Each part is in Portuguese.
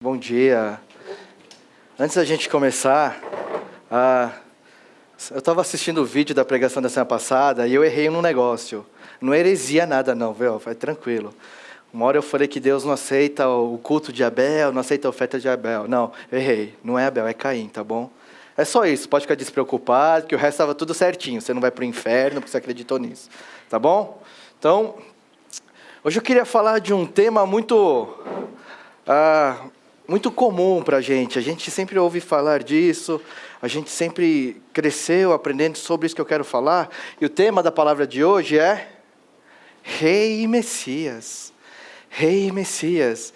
Bom dia. Antes da gente começar, eu estava assistindo o vídeo da pregação da semana passada e eu errei num negócio. Não é heresia nada não, viu? Vai tranquilo. Uma hora eu falei que Deus não aceita o culto de Abel, não aceita a oferta de Abel. Não, eu errei. Não é Abel, é Caim, tá bom? É só isso, pode ficar despreocupado, que o resto estava tudo certinho. Você não vai para o inferno porque você acreditou nisso. Tá bom? Então, hoje eu queria falar de um tema muito comum para a gente sempre ouve falar disso, a gente sempre cresceu aprendendo sobre isso que eu quero falar, e o tema da palavra de hoje é Rei e Messias. Rei e Messias.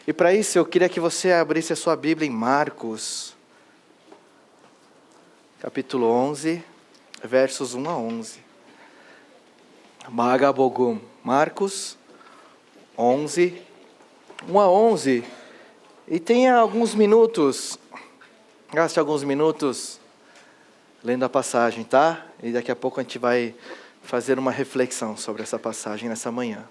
E para isso eu queria que você abrisse a sua Bíblia em Marcos, capítulo 11, versos 1 a 11. Magabogum. Marcos 11, 1 a 11. E tenha alguns minutos, gaste alguns minutos lendo a passagem, tá? E daqui a pouco a gente vai fazer uma reflexão sobre essa passagem nessa manhã.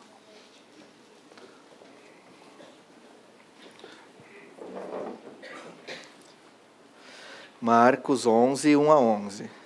Marcos 11, 1 a 11.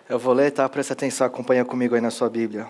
Eu vou ler, tá? Presta atenção, acompanha comigo aí na sua Bíblia.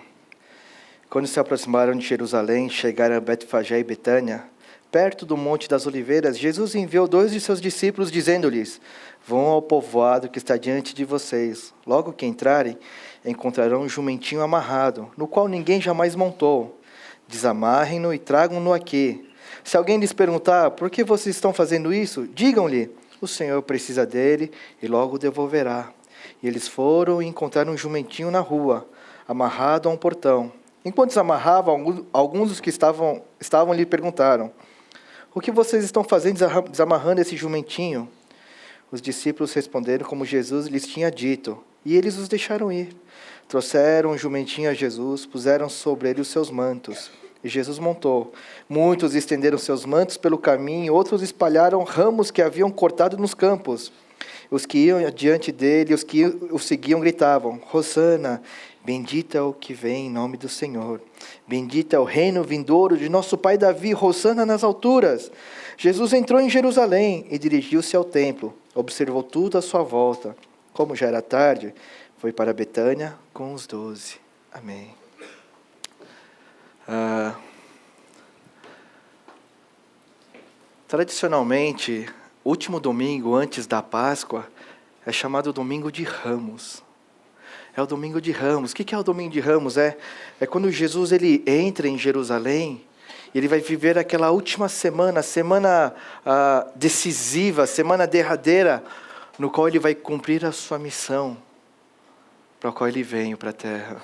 Quando se aproximaram de Jerusalém, chegaram a Betfagé e Betânia, perto do Monte das Oliveiras, Jesus enviou 2 de seus discípulos, dizendo-lhes: Vão ao povoado que está diante de vocês. Logo que entrarem, encontrarão um jumentinho amarrado, no qual ninguém jamais montou. Desamarrem-no e tragam-no aqui. Se alguém lhes perguntar: Por que vocês estão fazendo isso? Digam-lhe: O Senhor precisa dele e logo o devolverá. E eles foram e encontraram um jumentinho na rua, amarrado a um portão. Enquanto se amarravam, alguns dos que estavam lhe perguntaram: O que vocês estão fazendo desamarrando esse jumentinho? Os discípulos responderam como Jesus lhes tinha dito, e eles os deixaram ir. Trouxeram o jumentinho a Jesus, puseram sobre ele os seus mantos, e Jesus montou. Muitos estenderam seus mantos pelo caminho, outros espalharam ramos que haviam cortado nos campos. Os que iam diante dele, os que o seguiam, gritavam: Hosana, bendito é o que vem em nome do Senhor. Bendito é o reino vindouro de nosso pai Davi, Hosana nas alturas. Jesus entrou em Jerusalém e dirigiu-se ao templo. Observou tudo à sua volta. Como já era tarde, foi para Betânia com os 12. Amém. Tradicionalmente, último domingo antes da Páscoa é chamado Domingo de Ramos. É o Domingo de Ramos. O que é o Domingo de Ramos? É quando Jesus ele entra em Jerusalém, ele vai viver aquela última semana, decisiva, semana derradeira, no qual ele vai cumprir a sua missão, para a qual ele veio para a terra.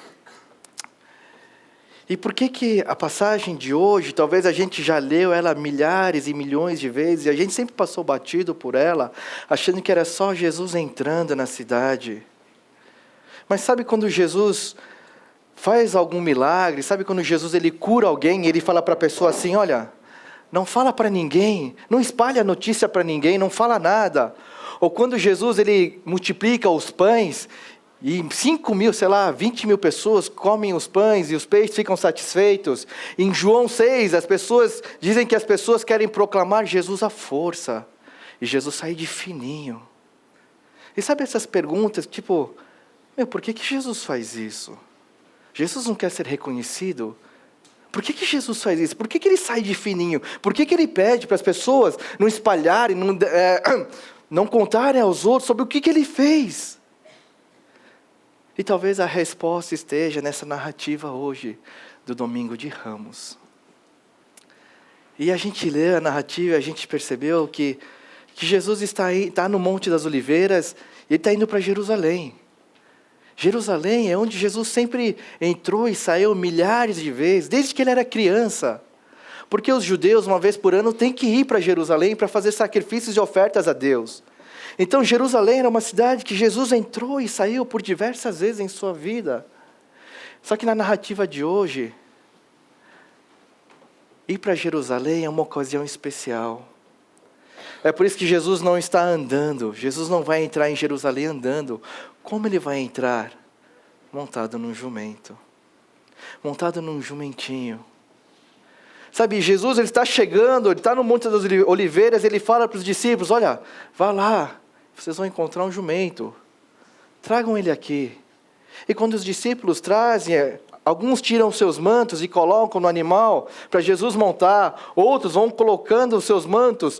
E por que a passagem de hoje, talvez a gente já leu ela milhares e milhões de vezes, e a gente sempre passou batido por ela, achando que era só Jesus entrando na cidade. Mas sabe quando Jesus faz algum milagre, sabe quando Jesus ele cura alguém, e ele fala para a pessoa assim: olha, não fala para ninguém, não espalha a notícia para ninguém, não fala nada. Ou quando Jesus ele multiplica os pães, e 5 mil, 20 mil pessoas comem os pães e os peixes ficam satisfeitos. Em João 6, as pessoas dizem que as pessoas querem proclamar Jesus à força. E Jesus sai de fininho. E sabe essas perguntas, tipo, por que Jesus faz isso? Jesus não quer ser reconhecido? Por que Jesus faz isso? Por que ele sai de fininho? Por que ele pede para as pessoas não espalharem, não contarem aos outros sobre o que ele fez. E talvez a resposta esteja nessa narrativa hoje do Domingo de Ramos. E a gente lê a narrativa e a gente percebeu que Jesus está no Monte das Oliveiras e ele está indo para Jerusalém. Jerusalém é onde Jesus sempre entrou e saiu milhares de vezes, desde que ele era criança. Porque os judeus, uma vez por ano, têm que ir para Jerusalém para fazer sacrifícios e ofertas a Deus. Então Jerusalém era uma cidade que Jesus entrou e saiu por diversas vezes em sua vida. Só que na narrativa de hoje, ir para Jerusalém é uma ocasião especial. É por isso que Jesus não está andando. Jesus não vai entrar em Jerusalém andando. Como ele vai entrar? Montado num jumento. Montado num jumentinho. Sabe, Jesus ele está chegando, ele está no Monte das Oliveiras, ele fala para os discípulos, olha, vá lá, vocês vão encontrar um jumento. Tragam ele aqui. E quando os discípulos trazem, alguns tiram seus mantos e colocam no animal para Jesus montar. Outros vão colocando os seus mantos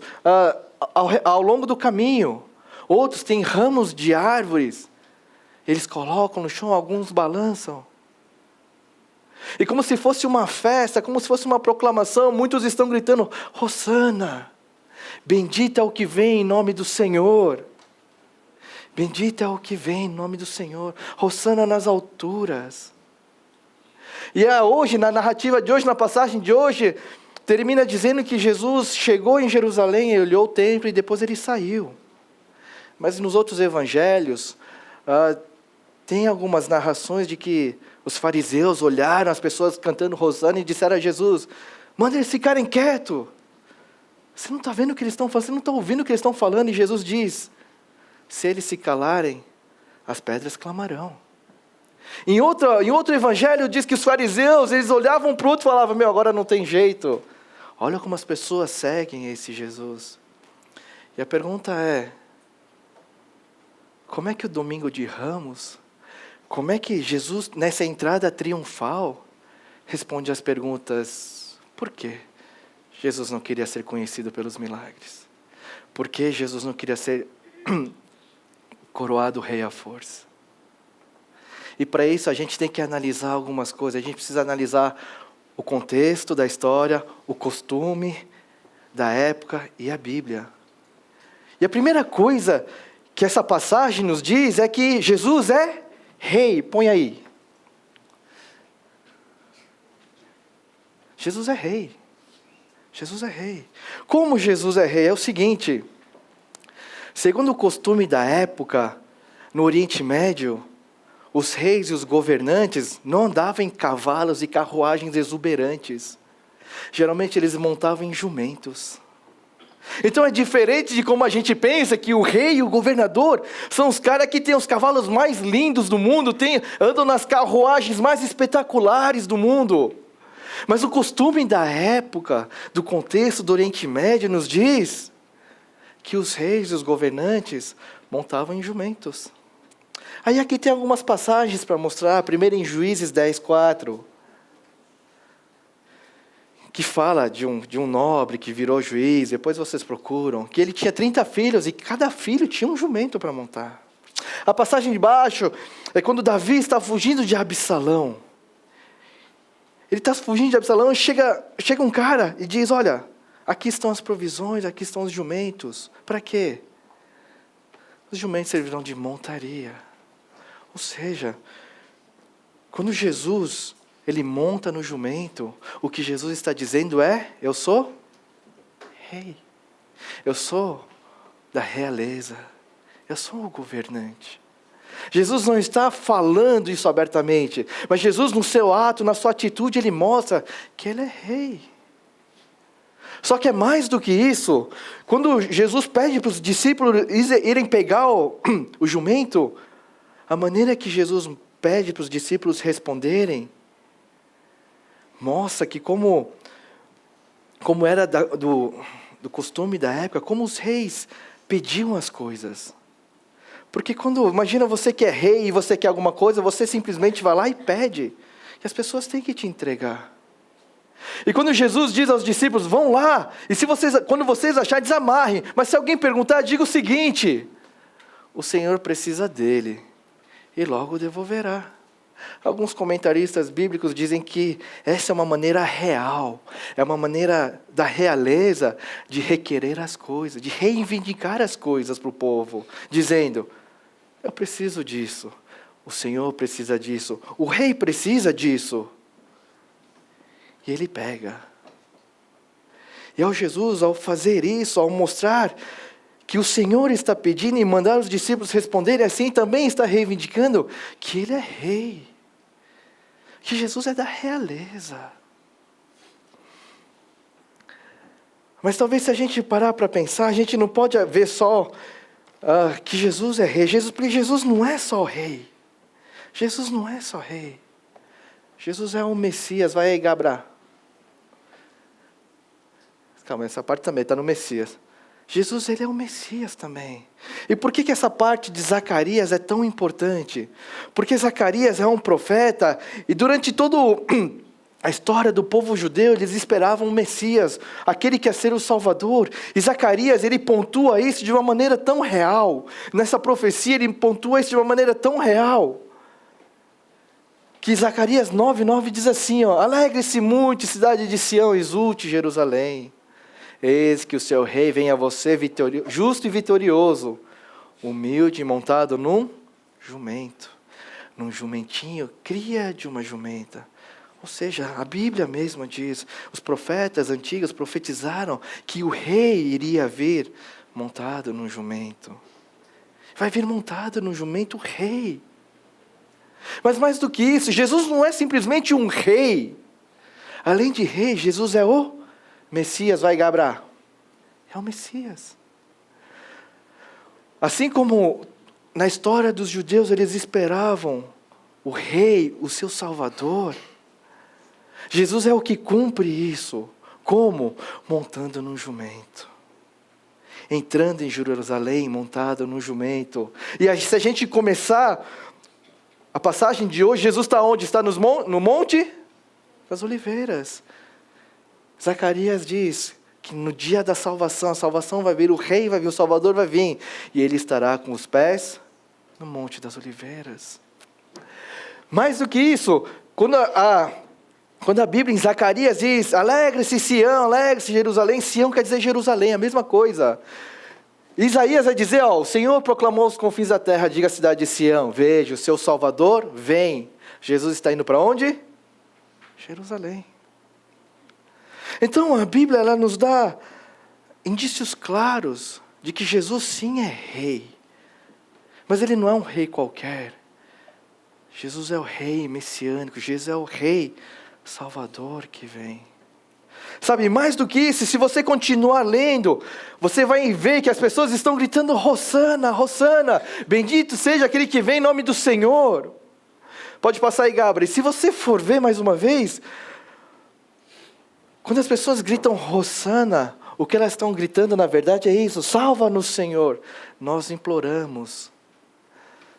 ao longo do caminho. Outros têm ramos de árvores. Eles colocam no chão, alguns balançam. E como se fosse uma festa, como se fosse uma proclamação, muitos estão gritando, Hosana, bendito é o que vem em nome do Senhor. Bendito é o que vem em nome do Senhor. Hosana nas alturas. E hoje, na narrativa de hoje, na passagem de hoje, termina dizendo que Jesus chegou em Jerusalém, ele olhou o templo e depois ele saiu. Mas nos outros evangelhos, tem algumas narrações de que os fariseus olharam as pessoas cantando Hosana e disseram a Jesus, manda eles ficarem quietos. Você não está vendo o que eles estão falando, você não está ouvindo o que eles estão falando. E Jesus diz, se eles se calarem, as pedras clamarão. Em outro evangelho diz que os fariseus, eles olhavam para o outro e falavam, agora não tem jeito. Olha como as pessoas seguem esse Jesus. E a pergunta é, como é que o Domingo de Ramos, como é que Jesus, nessa entrada triunfal, responde às perguntas, por quê? Jesus não queria ser conhecido pelos milagres. Por que Jesus não queria ser coroado rei à força? E para isso a gente tem que analisar algumas coisas. A gente precisa analisar o contexto da história, o costume da época e a Bíblia. E a primeira coisa que essa passagem nos diz é que Jesus é rei. Põe aí. Jesus é rei. Jesus é rei. Como Jesus é rei? É o seguinte, segundo o costume da época, no Oriente Médio, os reis e os governantes não andavam em cavalos e carruagens exuberantes. Geralmente eles montavam em jumentos. Então é diferente de como a gente pensa que o rei e o governador são os caras que têm os cavalos mais lindos do mundo, andam nas carruagens mais espetaculares do mundo. Mas o costume da época, do contexto do Oriente Médio, nos diz que os reis e os governantes montavam em jumentos. Aí aqui tem algumas passagens para mostrar. Primeiro em Juízes 10:4, que fala de um nobre que virou juiz, depois vocês procuram, que ele tinha 30 filhos e cada filho tinha um jumento para montar. A passagem de baixo é quando Davi está fugindo de Absalão. Ele está fugindo de Absalão e chega um cara e diz, olha, aqui estão as provisões, aqui estão os jumentos. Para quê? Os jumentos servirão de montaria. Ou seja, quando Jesus, ele monta no jumento, o que Jesus está dizendo é, eu sou rei. Eu sou da realeza. Eu sou o governante. Jesus não está falando isso abertamente, mas Jesus no seu ato, na sua atitude, ele mostra que ele é rei. Só que é mais do que isso. Quando Jesus pede para os discípulos irem pegar o jumento, a maneira que Jesus pede para os discípulos responderem, mostra que como era do costume da época, como os reis pediam as coisas. Porque imagina você que é rei e você quer alguma coisa, você simplesmente vai lá e pede. E as pessoas têm que te entregar. E quando Jesus diz aos discípulos, vão lá, e quando vocês acharem, desamarrem. Mas se alguém perguntar, diga o seguinte: o Senhor precisa dele, e logo devolverá. Alguns comentaristas bíblicos dizem que essa é uma maneira real, é uma maneira da realeza de requerer as coisas, de reivindicar as coisas para o povo, dizendo, eu preciso disso, o Senhor precisa disso, o rei precisa disso. E ele pega. E ao Jesus, ao fazer isso, ao mostrar que o Senhor está pedindo e mandar os discípulos responderem assim, também está reivindicando que ele é rei. Que Jesus é da realeza. Mas talvez se a gente parar para pensar, a gente não pode ver só que Jesus é rei. Porque Jesus não é só rei. Jesus não é só rei. Jesus é o Messias. Vai aí, Gabriel. Calma, essa parte também está no Messias. Jesus, ele é o Messias também. E por que essa parte de Zacarias é tão importante? Porque Zacarias é um profeta, e durante toda a história do povo judeu, eles esperavam o Messias, aquele que ia ser o Salvador. E Zacarias, ele pontua isso de uma maneira tão real. Nessa profecia, ele pontua isso de uma maneira tão real. Que Zacarias 9:9 diz assim, alegre-se muito, cidade de Sião, exulte Jerusalém. Eis que o seu rei vem a você justo e vitorioso, humilde, montado num jumento, num jumentinho, cria de uma jumenta. Ou seja, a Bíblia mesma diz, os profetas antigos profetizaram que o rei iria vir montado num jumento. Vai vir montado num jumento o rei. Mas mais do que isso, Jesus não é simplesmente um rei. Além de rei, Jesus é o Messias. Vai, Gabriel. É o Messias. Assim como na história dos judeus eles esperavam o rei, o seu Salvador, Jesus é o que cumpre isso. Como? Montando num jumento. Entrando em Jerusalém, montado num jumento. E se a gente começar a passagem de hoje, Jesus está onde? Está no Monte das Oliveiras. Zacarias diz que no dia da salvação, a salvação vai vir, o rei vai vir, o Salvador vai vir. E ele estará com os pés no Monte das Oliveiras. Mais do que isso, quando a Bíblia em Zacarias diz, alegre-se Sião, alegre-se Jerusalém, Sião quer dizer Jerusalém, a mesma coisa. Isaías vai dizer, o Senhor proclamou os confins da terra, diga a cidade de Sião, veja, o seu Salvador vem. Jesus está indo para onde? Jerusalém. Então a Bíblia ela nos dá indícios claros de que Jesus sim é rei. Mas ele não é um rei qualquer. Jesus é o rei messiânico, Jesus é o rei salvador que vem. Sabe, mais do que isso, se você continuar lendo, você vai ver que as pessoas estão gritando, Hosana, Hosana, bendito seja aquele que vem em nome do Senhor. Pode passar aí, Gabriel. Se você for ver mais uma vez, quando as pessoas gritam Hosana, o que elas estão gritando na verdade é isso, salva-nos Senhor, nós imploramos.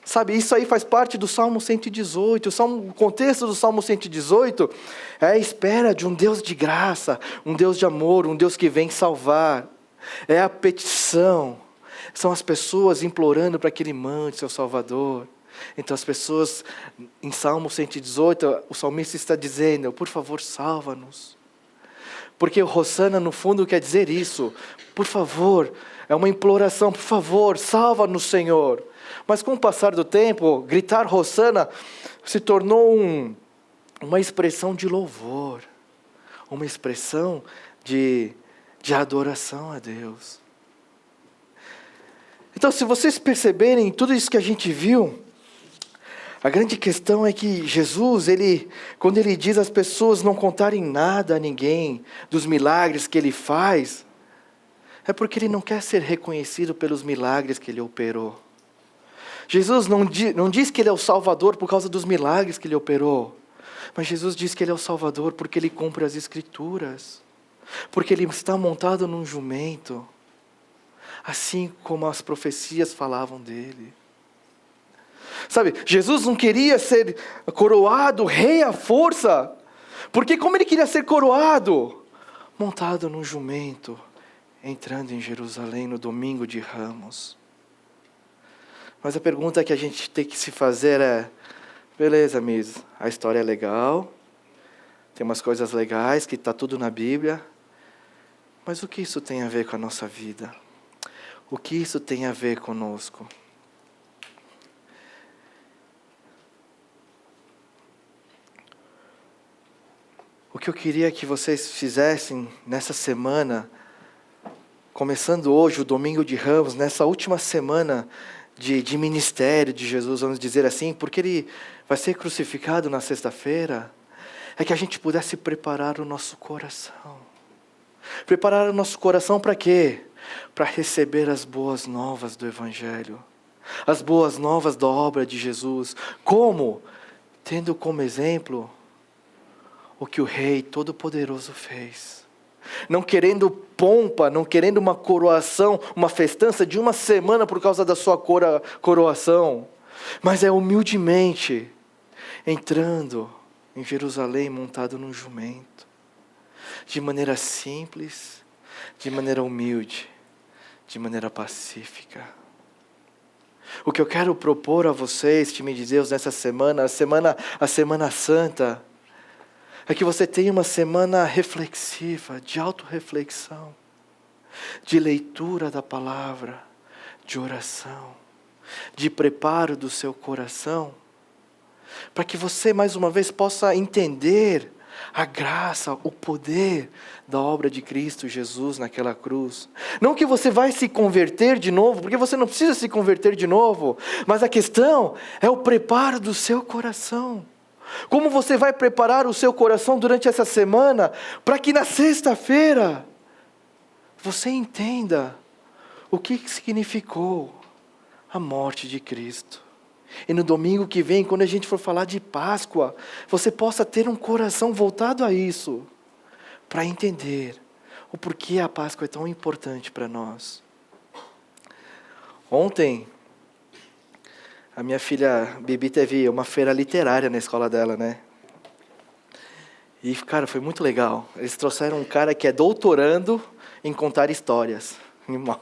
Sabe, isso aí faz parte do Salmo 118, o contexto do Salmo 118 é a espera de um Deus de graça, um Deus de amor, um Deus que vem salvar. É a petição, são as pessoas implorando para que Ele mande seu Salvador. Então as pessoas, em Salmo 118, o salmista está dizendo, por favor salva-nos. Porque o Hosana no fundo quer dizer isso, por favor, é uma imploração, por favor, salva-nos Senhor. Mas com o passar do tempo, gritar Hosana se tornou uma expressão de louvor, uma expressão de adoração a Deus. Então, se vocês perceberem tudo isso que a gente viu, a grande questão é que Jesus, quando ele diz às pessoas não contarem nada a ninguém dos milagres que ele faz, é porque ele não quer ser reconhecido pelos milagres que ele operou. Jesus não diz que ele é o Salvador por causa dos milagres que ele operou, mas Jesus diz que ele é o Salvador porque ele cumpre as Escrituras, porque ele está montado num jumento, assim como as profecias falavam dele. Sabe, Jesus não queria ser coroado rei à força, Porque como ele queria ser coroado, montado num jumento, entrando em Jerusalém no domingo de Ramos. Mas a pergunta que a gente tem que se fazer é, beleza, Miss, a história é legal, tem umas coisas legais que está tudo na Bíblia, mas o que isso tem a ver com a nossa vida? O que isso tem a ver conosco? O que eu queria que vocês fizessem nessa semana, começando hoje, o domingo de Ramos, nessa última semana de ministério de Jesus, vamos dizer assim, porque Ele vai ser crucificado na sexta-feira, é que a gente pudesse preparar o nosso coração. Preparar o nosso coração para quê? Para receber as boas novas do Evangelho. As boas novas da obra de Jesus. Como? Tendo como exemplo o que o Rei Todo-Poderoso fez. Não querendo pompa, não querendo uma coroação, uma festança de uma semana por causa da sua coroação. Mas é humildemente entrando em Jerusalém montado num jumento. De maneira simples, de maneira humilde, de maneira pacífica. O que eu quero propor a vocês, time de Deus, nessa semana, a Semana Santa, é que você tenha uma semana reflexiva, de autorreflexão, de leitura da palavra, de oração, de preparo do seu coração, para que você mais uma vez possa entender a graça, o poder da obra de Cristo Jesus naquela cruz. Não que você vai se converter de novo, porque você não precisa se converter de novo, mas a questão é o preparo do seu coração. Como você vai preparar o seu coração durante essa semana, para que na sexta-feira você entenda o que significou a morte de Cristo. E no domingo que vem, quando a gente for falar de Páscoa, você possa ter um coração voltado a isso, para entender o porquê a Páscoa é tão importante para nós. Ontem, a minha filha Bibi teve uma feira literária na escola dela, né? E, cara, foi muito legal. Eles trouxeram um cara que é doutorando em contar histórias. Animal.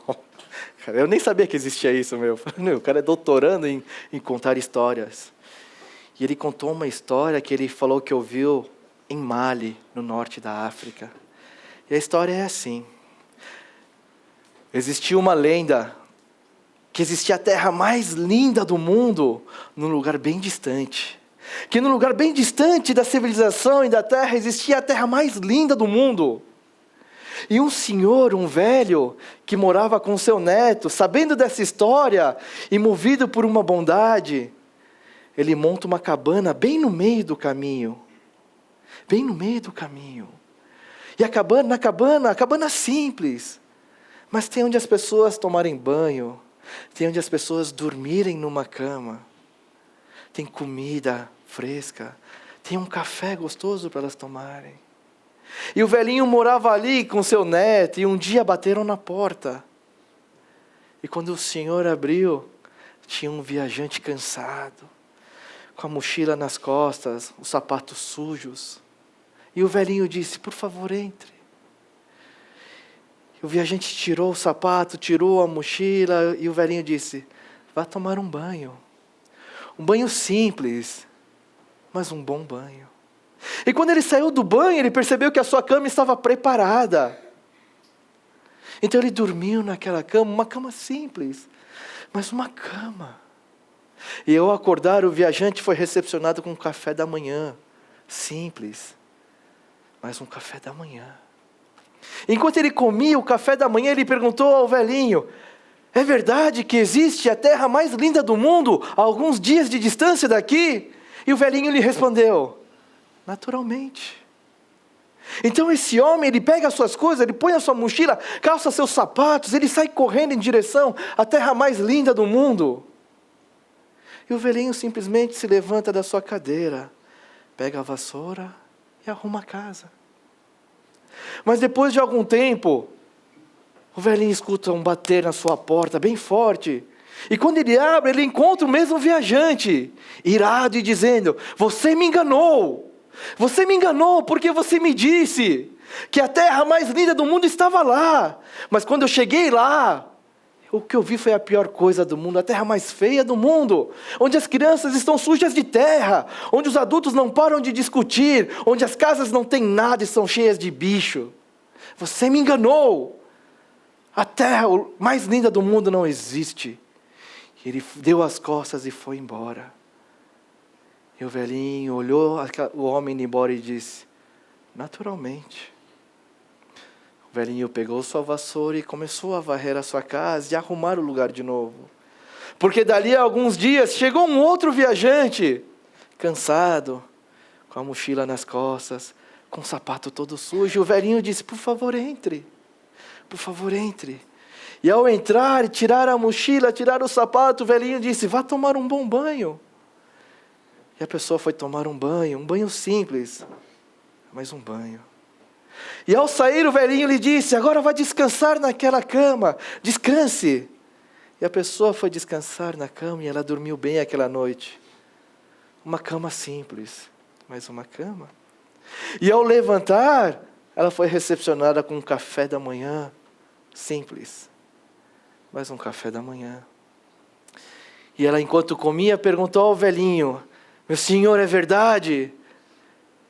Eu nem sabia que existia isso, meu. O cara é doutorando em contar histórias. E ele contou uma história que ele falou que ouviu em Mali, no norte da África. E a história é assim. Existia uma lenda que existia a terra mais linda do mundo num lugar bem distante. Que num lugar bem distante da civilização e da terra existia a terra mais linda do mundo. E um senhor, um velho, que morava com seu neto, sabendo dessa história e movido por uma bondade, ele monta uma cabana bem no meio do caminho. Bem no meio do caminho. E a cabana simples, mas tem onde as pessoas tomarem banho, tem onde as pessoas dormirem numa cama, tem comida fresca, tem um café gostoso para elas tomarem. E o velhinho morava ali com seu neto, e um dia bateram na porta. E quando o senhor abriu, tinha um viajante cansado, com a mochila nas costas, os sapatos sujos. E o velhinho disse: por favor, entre. O viajante tirou o sapato, tirou a mochila, e o velhinho disse: vá tomar um banho. Um banho simples, mas um bom banho. E quando ele saiu do banho, ele percebeu que a sua cama estava preparada. Então ele dormiu naquela cama, uma cama simples, mas uma cama. E ao acordar, o viajante foi recepcionado com um café da manhã, simples, mas um café da manhã. Enquanto ele comia o café da manhã, ele perguntou ao velhinho: é verdade que existe a terra mais linda do mundo a alguns dias de distância daqui? E o velhinho lhe respondeu: naturalmente. Então esse homem, ele pega as suas coisas, ele põe a sua mochila, calça seus sapatos, ele sai correndo em direção à terra mais linda do mundo. E o velhinho simplesmente se levanta da sua cadeira, pega a vassoura e arruma a casa. Mas depois de algum tempo, o velhinho escuta um bater na sua porta bem forte. E quando ele abre, ele encontra o mesmo viajante, irado e dizendo: você me enganou, Você me enganou porque você me disse que a terra mais linda do mundo estava lá. Mas quando eu cheguei lá, o que eu vi foi a pior coisa do mundo, a terra mais feia do mundo, onde as crianças estão sujas de terra, onde os adultos não param de discutir, onde as casas não têm nada e são cheias de bicho. Você me enganou. A terra mais linda do mundo não existe. E ele deu as costas e foi embora. E o velhinho olhou o homem indo embora e disse: naturalmente. O velhinho pegou sua vassoura e começou a varrer a sua casa e arrumar o lugar de novo. Porque dali a alguns dias chegou um outro viajante, cansado, com a mochila nas costas, com o sapato todo sujo. E o velhinho disse: por favor, entre. Por favor, entre. E ao entrar e tirar a mochila, tirar o sapato, o velhinho disse: vá tomar um bom banho. E a pessoa foi tomar um banho simples, mas um banho. E ao sair o velhinho lhe disse: agora vá descansar naquela cama, descanse. E a pessoa foi descansar na cama e ela dormiu bem aquela noite. Uma cama simples, mas uma cama. E ao levantar, ela foi recepcionada com um café da manhã, simples, mas um café da manhã. E ela, enquanto comia, perguntou ao velhinho: meu senhor, é verdade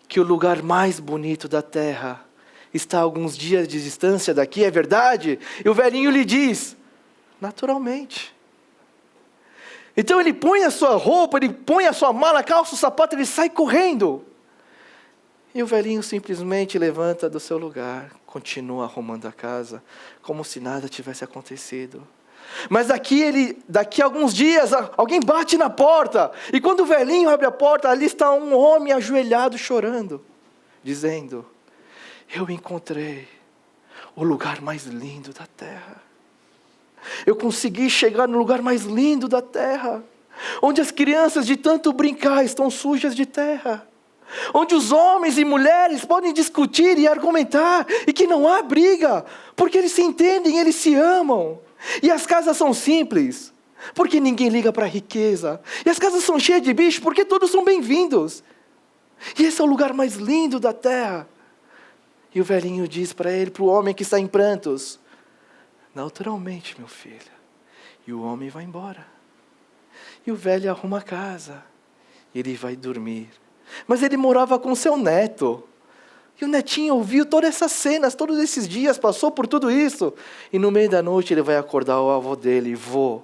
que o lugar mais bonito da terra está a alguns dias de distância daqui, é verdade? E o velhinho lhe diz: naturalmente. Então ele põe a sua roupa, ele põe a sua mala, calça o sapato, ele sai correndo. E o velhinho simplesmente levanta do seu lugar, continua arrumando a casa, como se nada tivesse acontecido. Mas daqui a alguns dias, alguém bate na porta. E quando o velhinho abre a porta, ali está um homem ajoelhado chorando, dizendo: eu encontrei o lugar mais lindo da terra. Eu consegui chegar no lugar mais lindo da terra, onde as crianças de tanto brincar estão sujas de terra, onde os homens e mulheres podem discutir e argumentar, e que não há briga, porque eles se entendem, eles se amam. E as casas são simples, porque ninguém liga para a riqueza. E as casas são cheias de bicho, porque todos são bem-vindos. E esse é o lugar mais lindo da terra. E o velhinho diz para ele, para o homem que está em prantos: naturalmente, meu filho. E o homem vai embora. E o velho arruma a casa. E ele vai dormir. Mas ele morava com seu neto. E o netinho ouviu todas essas cenas, todos esses dias, passou por tudo isso. E no meio da noite ele vai acordar o avô dele: vô,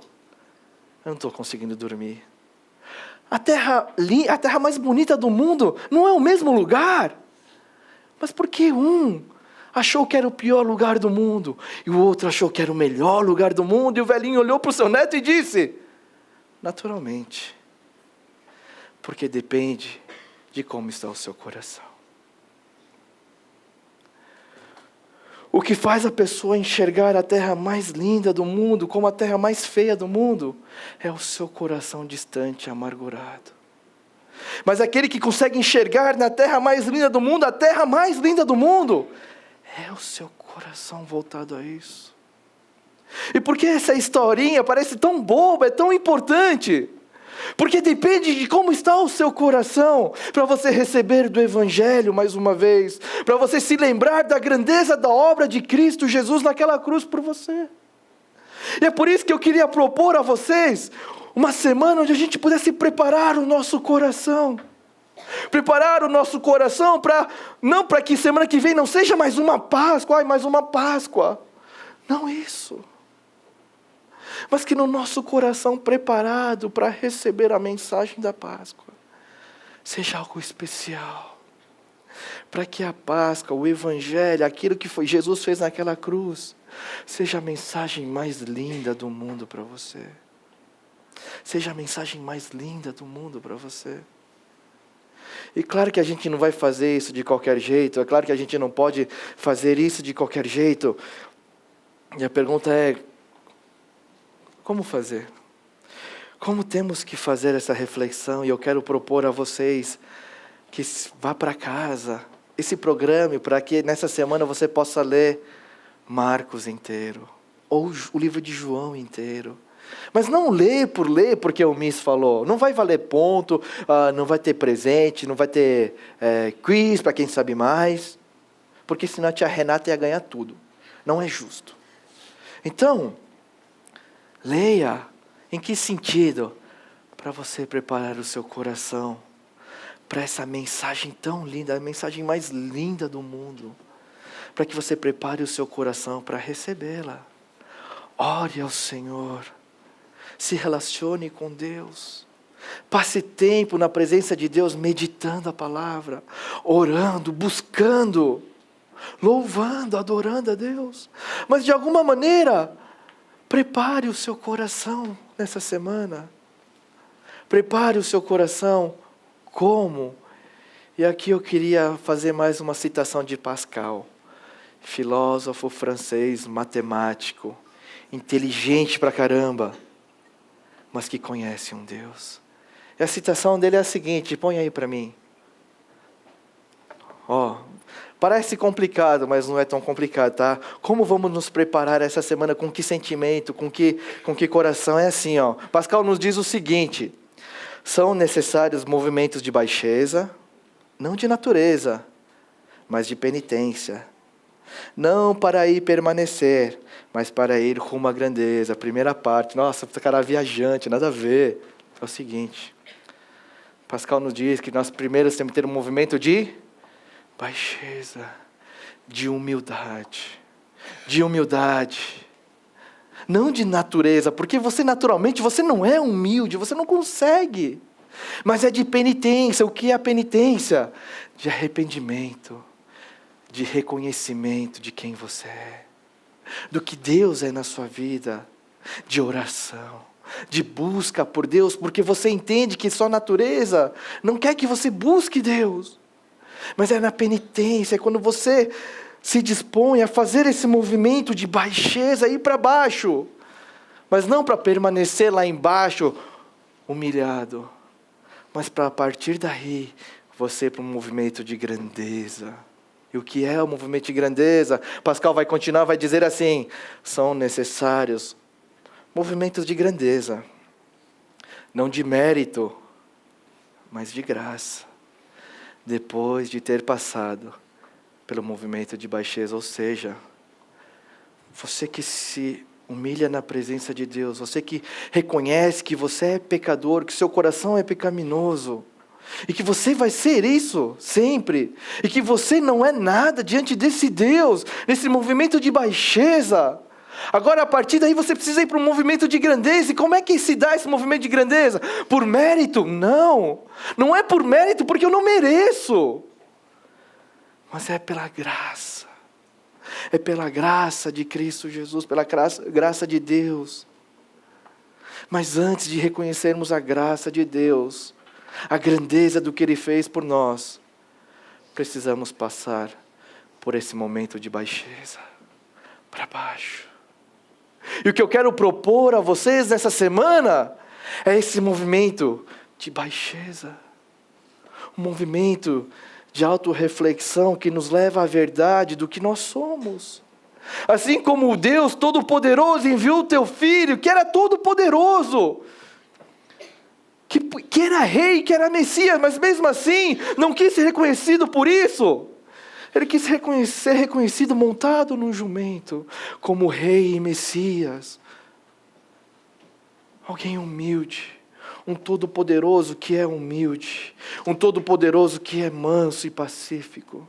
eu não estou conseguindo dormir. A terra mais bonita do mundo não é o mesmo lugar. Mas por que um achou que era o pior lugar do mundo e o outro achou que era o melhor lugar do mundo? E o velhinho olhou para o seu neto e disse: naturalmente, porque depende de como está o seu coração. O que faz a pessoa enxergar a terra mais linda do mundo como a terra mais feia do mundo é o seu coração distante e amargurado. Mas aquele que consegue enxergar na terra mais linda do mundo, a terra mais linda do mundo, é o seu coração voltado a isso. E por que essa historinha parece tão boba, é tão importante? Porque depende de como está o seu coração, para você receber do Evangelho mais uma vez, para você se lembrar da grandeza da obra de Cristo Jesus naquela cruz por você. E é por isso que eu queria propor a vocês uma semana onde a gente pudesse preparar o nosso coração. Preparar o nosso coração não para que semana que vem não seja mais uma Páscoa, mais uma Páscoa. Não isso. Mas que no nosso coração preparado para receber a mensagem da Páscoa, seja algo especial. Para que a Páscoa, o Evangelho, aquilo que Jesus fez naquela cruz, seja a mensagem mais linda do mundo para você. Seja a mensagem mais linda do mundo para você. E claro que a gente não vai fazer isso de qualquer jeito. É claro que a gente não pode fazer isso de qualquer jeito. E a pergunta é: como fazer? Como temos que fazer essa reflexão? E eu quero propor a vocês que vá para casa, esse programa, para que nessa semana você possa ler Marcos inteiro, ou o livro de João inteiro. Mas não ler porque o Miss falou. Não vai valer ponto, não vai ter presente, não vai ter quiz para quem sabe mais. Porque senão a tia Renata ia ganhar tudo. Não é justo. Então, leia. Em que sentido? Para você preparar o seu coração para essa mensagem tão linda, a mensagem mais linda do mundo. Para que você prepare o seu coração para recebê-la. Ore ao Senhor. Se relacione com Deus. Passe tempo na presença de Deus, meditando a palavra, orando, buscando, louvando, adorando a Deus. Mas de alguma maneira, prepare o seu coração nessa semana. Prepare o seu coração como? E aqui eu queria fazer mais uma citação de Pascal, filósofo francês, matemático, inteligente pra caramba, mas que conhece um Deus. E a citação dele é a seguinte, põe aí para mim. Parece complicado, mas não é tão complicado, tá? Como vamos nos preparar essa semana? Com que sentimento? Com que coração? É assim, Pascal nos diz o seguinte: são necessários movimentos de baixeza, não de natureza, mas de penitência. Não para ir permanecer, mas para ir rumo à grandeza. Primeira parte. Nossa, cara viajante, nada a ver. É o seguinte. Pascal nos diz que nós primeiro temos que ter um movimento de baixeza, de humildade. De humildade. Não de natureza, porque você naturalmente, você não é humilde, você não consegue. Mas é de penitência. O que é a penitência? De arrependimento, de reconhecimento de quem você é, do que Deus é na sua vida, de oração, de busca por Deus, porque você entende que só a natureza não quer que você busque Deus, mas é na penitência, é quando você se dispõe a fazer esse movimento de baixeza, ir para baixo, mas não para permanecer lá embaixo, humilhado, mas para a partir daí, você ir para um movimento de grandeza. E o que é o movimento de grandeza? Pascal vai continuar, vai dizer assim: são necessários movimentos de grandeza, não de mérito, mas de graça, depois de ter passado pelo movimento de baixeza. Ou seja, você que se humilha na presença de Deus, você que reconhece que você é pecador, que seu coração é pecaminoso, e que você vai ser isso sempre, e que você não é nada diante desse Deus, nesse movimento de baixeza. Agora, a partir daí, você precisa ir para um movimento de grandeza. E como é que se dá esse movimento de grandeza? Por mérito? Não. Não é por mérito, porque eu não mereço. Mas é pela graça. É pela graça de Cristo Jesus, pela graça de Deus. Mas antes de reconhecermos a graça de Deus, a grandeza do que Ele fez por nós, precisamos passar por esse momento de baixeza, para baixo. E o que eu quero propor a vocês nessa semana é esse movimento de baixeza, um movimento de autorreflexão que nos leva à verdade do que nós somos. Assim como o Deus Todo-Poderoso enviou o teu Filho, que era Todo-Poderoso, que era rei, que era Messias, mas mesmo assim não quis ser reconhecido por isso. Ele quis ser reconhecido montado num jumento, como rei e Messias. Alguém humilde, um Todo-Poderoso que é humilde, um Todo-Poderoso que é manso e pacífico.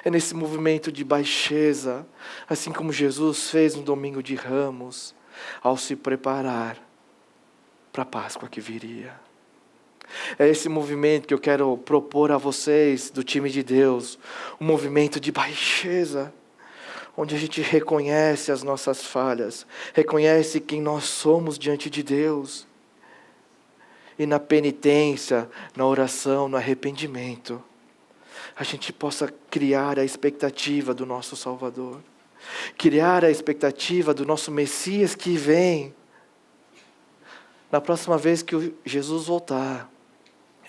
É nesse movimento de baixeza, assim como Jesus fez no domingo de Ramos, ao se preparar para a Páscoa que viria. É esse movimento que eu quero propor a vocês do time de Deus, um movimento de baixeza, onde a gente reconhece as nossas falhas, reconhece quem nós somos diante de Deus, e na penitência, na oração, no arrependimento, a gente possa criar a expectativa do nosso Salvador, criar a expectativa do nosso Messias que vem. Na próxima vez que Jesus voltar,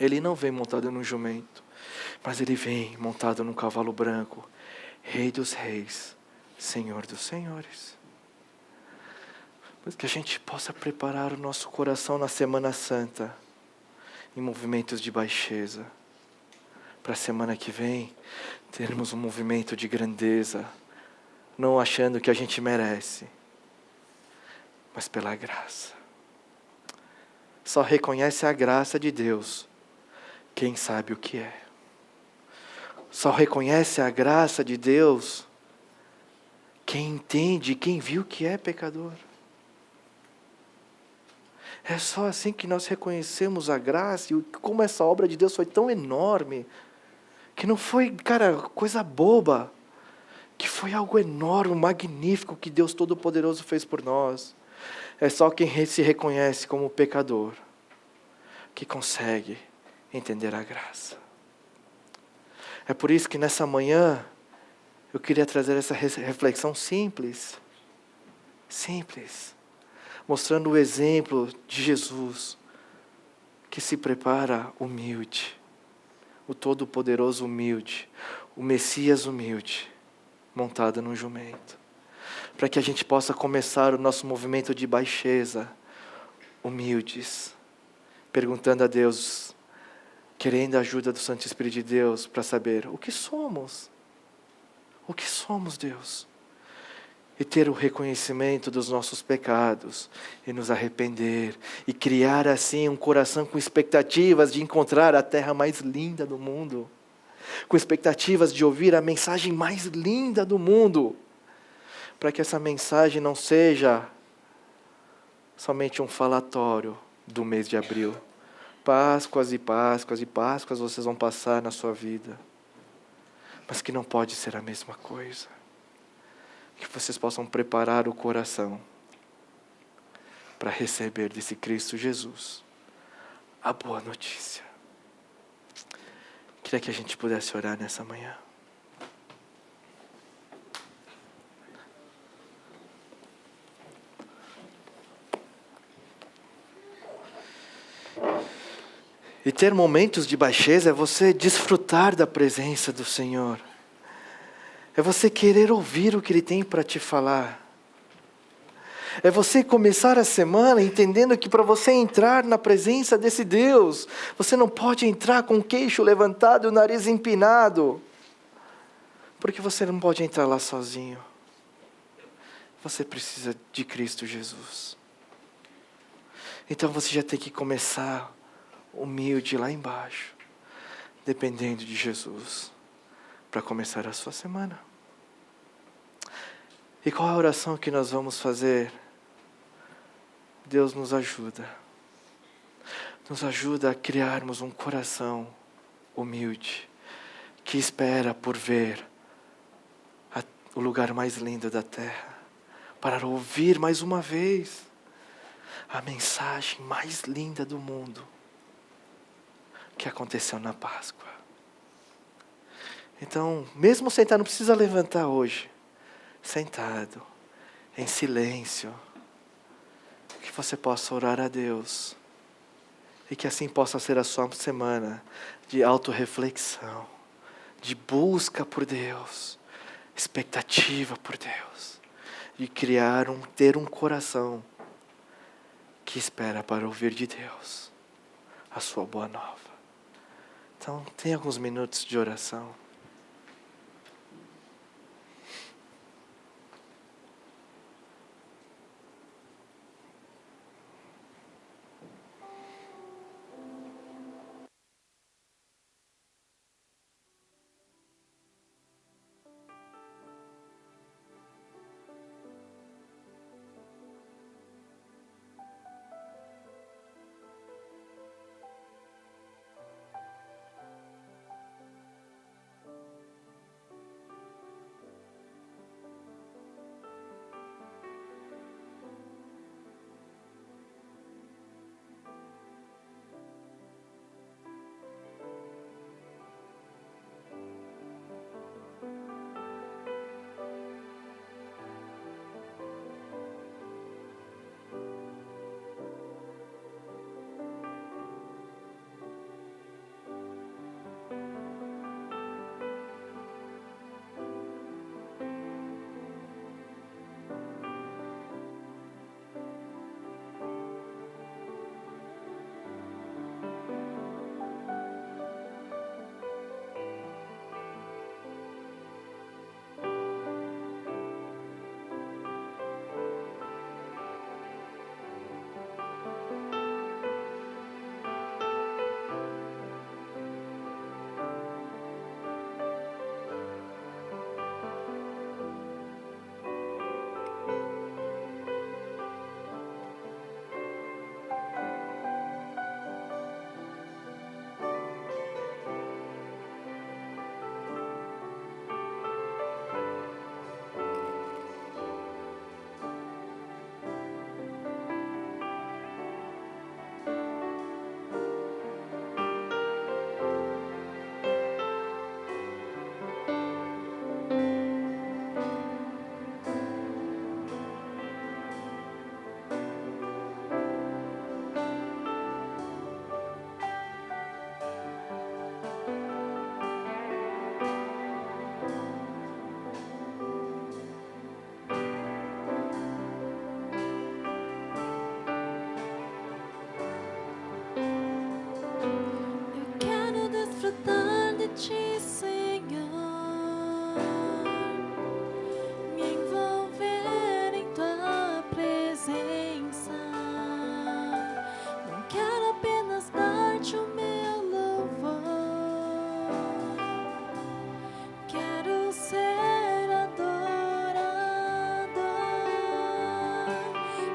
Ele não vem montado num jumento, mas Ele vem montado num cavalo branco, Rei dos reis, Senhor dos senhores. Mas que a gente possa preparar o nosso coração na Semana Santa, em movimentos de baixeza. Para a semana que vem, termos um movimento de grandeza, não achando que a gente merece, mas pela graça. Só reconhece a graça de Deus quem sabe o que é. Só reconhece a graça de Deus quem entende, quem viu que é pecador. É só assim que nós reconhecemos a graça e como essa obra de Deus foi tão enorme, que não foi, coisa boba, que foi algo enorme, magnífico que Deus Todo-Poderoso fez por nós. É só quem se reconhece como pecador que consegue entender a graça. É por isso que nessa manhã eu queria trazer essa reflexão simples, mostrando o exemplo de Jesus, que se prepara humilde, o Todo-Poderoso humilde, o Messias humilde, montado num jumento, para que a gente possa começar o nosso movimento de baixeza, humildes, perguntando a Deus, querendo a ajuda do Santo Espírito de Deus para saber o que somos. O que somos, Deus? E ter o reconhecimento dos nossos pecados, e nos arrepender, e criar assim um coração com expectativas de encontrar a terra mais linda do mundo, com expectativas de ouvir a mensagem mais linda do mundo, para que essa mensagem não seja somente um falatório do mês de abril. Páscoas e Páscoas e Páscoas vocês vão passar na sua vida, mas que não pode ser a mesma coisa. Que vocês possam preparar o coração para receber desse Cristo Jesus a boa notícia. Queria que a gente pudesse orar nessa manhã. E ter momentos de baixeza é você desfrutar da presença do Senhor. É você querer ouvir o que Ele tem para te falar. É você começar a semana entendendo que para você entrar na presença desse Deus, você não pode entrar com o queixo levantado e o nariz empinado. Porque você não pode entrar lá sozinho. Você precisa de Cristo Jesus. Então você já tem que começar humilde lá embaixo, dependendo de Jesus, para começar a sua semana. E qual a oração que nós vamos fazer? Deus nos ajuda a criarmos um coração humilde, que espera por ver o lugar mais lindo da terra, para ouvir mais uma vez a mensagem mais linda do mundo, que aconteceu na Páscoa. Então, mesmo sentado, não precisa levantar hoje, sentado, em silêncio, que você possa orar a Deus, e que assim possa ser a sua semana de autorreflexão, de busca por Deus, expectativa por Deus, de ter um coração que espera para ouvir de Deus a sua boa nova. Então, tem alguns minutos de oração. ti, Senhor, me envolver em tua presença. Não quero apenas dar-te o meu louvor, quero ser adorador.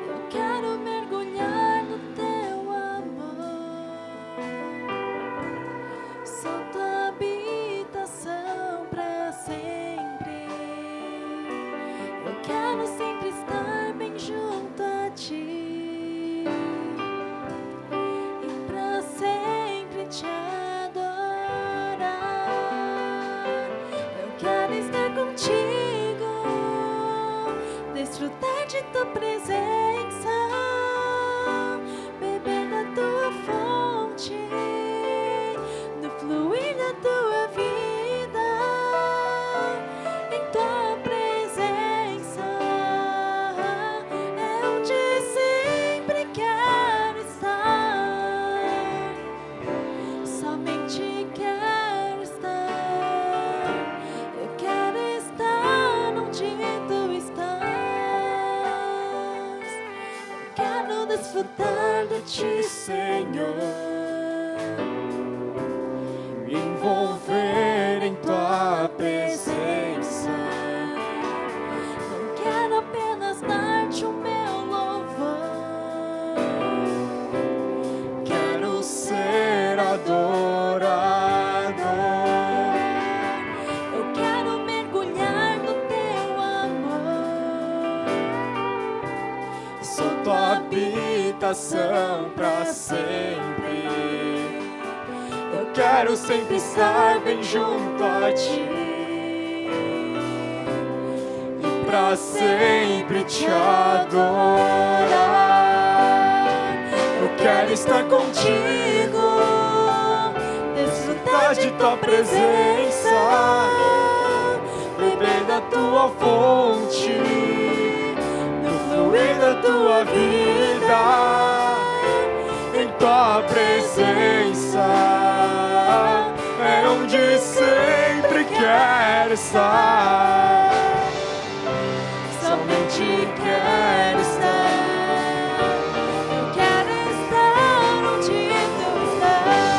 Eu quero mergulhar no teu amor. Sou tua habitação para sempre. Eu quero sempre estar bem junto a ti e para sempre te adorar. Eu quero estar contigo, desfrutar de tua presença, beber da tua fonte, no fluir da tua vida, em tua presença é onde sempre quero estar, somente quero estar. Eu quero estar onde tu estás, eu quero desfrutar de ti, Senhor, Me envolver em tua presença. não quero apenas dar-te o meu louvor, Quero ser adorador. eu quero mergulhar no teu amor. Sou tua habitação para sempre. Eu quero sempre estar bem junto a ti e para sempre te adorar. Eu quero estar contigo, desfrutar de tua presença, beber da tua fonte, no fluir da tua vida, em tua presença é onde sempre quero estar, somente quero estar. Eu quero estar onde tu estás,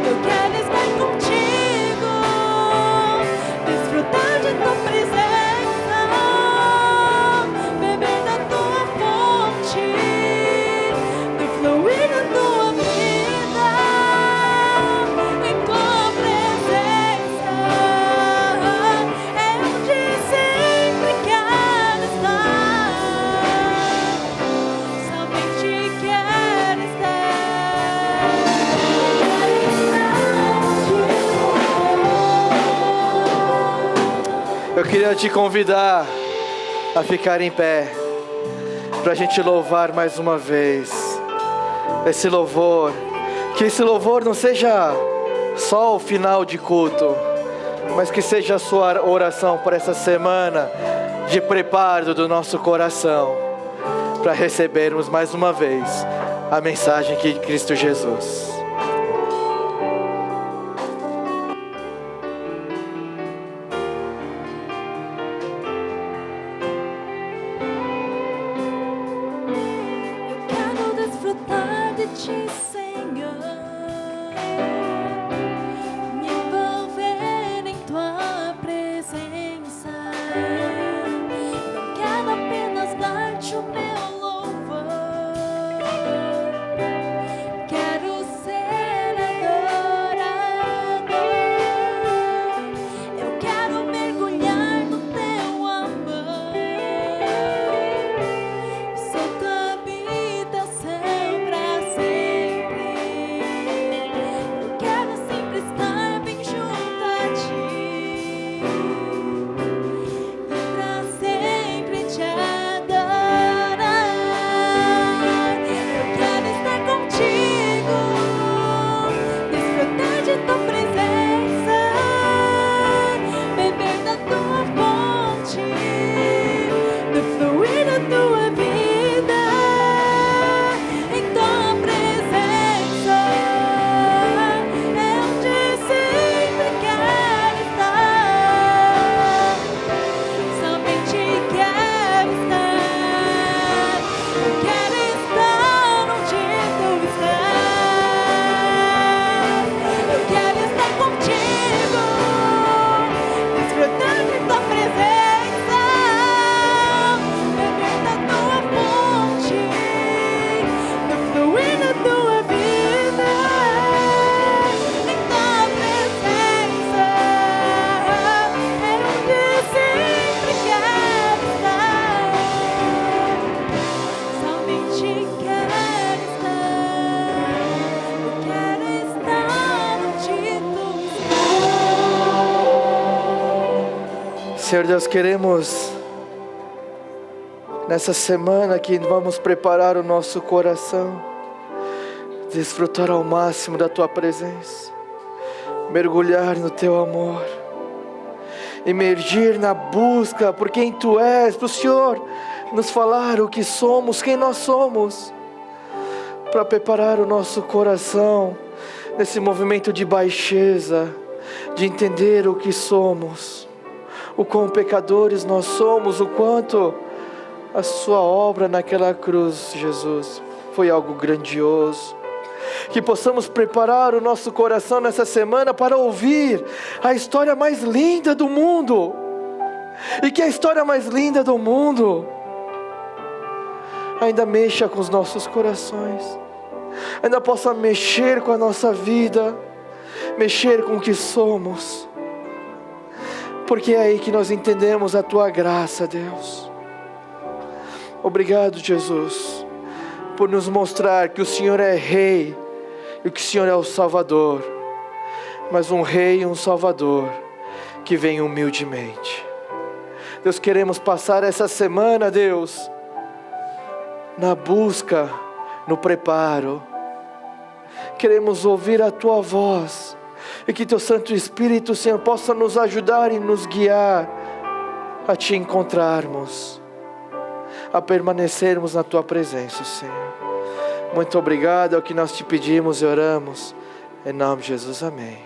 eu quero estar contigo, desfrutar de tua presença, beber da tua fonte, no fluir da tua vida, em tua presença é onde sempre quero estar, somente quero estar. Eu queria te convidar a ficar em pé, para a gente louvar mais uma vez esse louvor. Que esse louvor não seja só o final de culto, mas que seja a sua oração para essa semana de preparo do nosso coração, para recebermos mais uma vez a mensagem de Cristo Jesus. Eu quero desfrutar de ti, Senhor, me envolver em tua presença. Não quero apenas dar-te o meu louvor, quero ser adorador. Eu quero mergulhar no teu amor. Sou tua habitação para sempre. Eu onde quero estar. Eu quero estar onde tu estás. Senhor Deus, queremos nessa semana que vamos preparar o nosso coração, desfrutar ao máximo da Tua presença, mergulhar no Teu amor, emergir na busca por quem Tu és, para o Senhor nos falar o que somos, quem nós somos, para preparar o nosso coração nesse movimento de baixeza, de entender o que somos, o quão pecadores nós somos, o quanto a Sua obra naquela cruz, Jesus, foi algo grandioso. Que possamos preparar o nosso coração nessa semana para ouvir a história mais linda do mundo. E que a história mais linda do mundo ainda mexa com os nossos corações, ainda possa mexer com a nossa vida, mexer com o que somos. Porque é aí que nós entendemos a Tua graça, Deus. Obrigado, Jesus, por nos mostrar que o Senhor é Rei e que o Senhor é o Salvador, mas um Rei e um Salvador que vem humildemente. Deus, queremos passar essa semana, Deus, na busca, no preparo. Queremos ouvir a Tua voz e que Teu Santo Espírito, Senhor, possa nos ajudar e nos guiar a Te encontrarmos, a permanecermos na Tua presença, Senhor. Muito obrigado, é o que nós Te pedimos e oramos, em nome de Jesus, amém.